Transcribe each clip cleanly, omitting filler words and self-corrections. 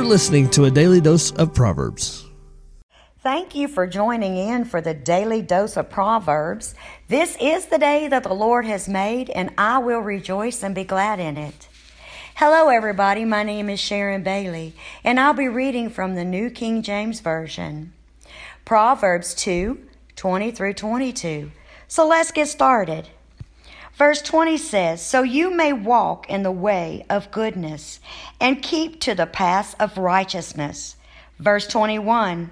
listening to a Daily Dose of Proverbs. Thank you for joining in for the Daily Dose of Proverbs. This is the day that the Lord has made, and I will rejoice and be glad in it. Hello, everybody. My name is Sharon Bailey, and I'll be reading from the New King James Version. Proverbs 2:20 through 22. So let's get started. Verse 20 says, "So you may walk in the way of goodness and keep to the paths of righteousness." Verse 21,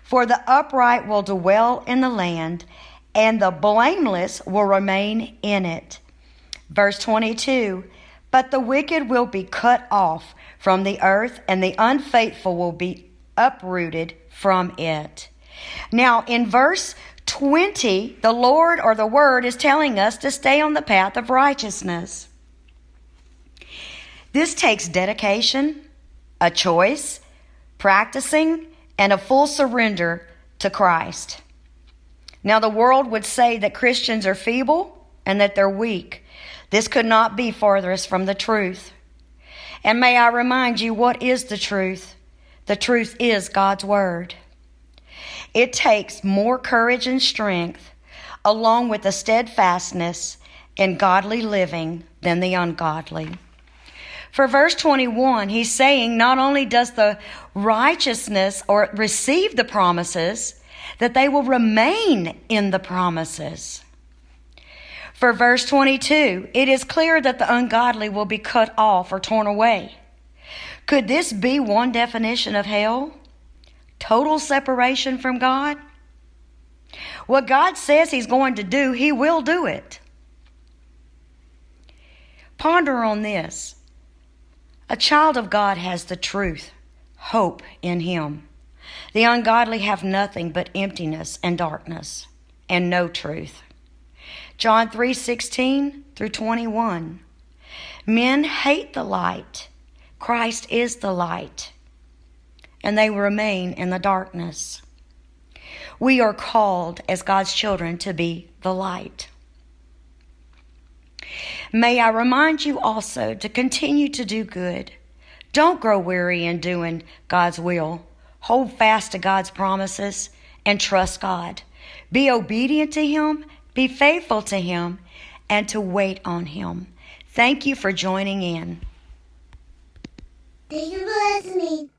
"For the upright will dwell in the land, and the blameless will remain in it." Verse 22, "But the wicked will be cut off from the earth, and the unfaithful will be uprooted from it." Now, in verse 20, the Lord or the Word is telling us to stay on the path of righteousness. This takes dedication, a choice, practicing, and a full surrender to Christ. Now, the world would say that Christians are feeble and that they're weak. This could not be farthest from the truth. And may I remind you, what is the truth? The truth is God's Word. It takes more courage and strength, along with the steadfastness in godly living, than the ungodly. For verse 21, he's saying not only does the righteousness or receive the promises, that they will remain in the promises. For verse 22, it is clear that the ungodly will be cut off or torn away. Could this be one definition of hell? Total separation from God? What God says He's going to do, He will do it. Ponder on this. A child of God has the truth, hope in Him. The ungodly have nothing but emptiness and darkness, and no truth. John 3:16 through 21. Men hate the light. Christ is the light, and they remain in the darkness. We are called as God's children to be the light. May I remind you also to continue to do good. Don't grow weary in doing God's will. Hold fast to God's promises and trust God. Be obedient to Him, be faithful to Him, and to wait on Him. Thank you for joining in. Thank you for listening.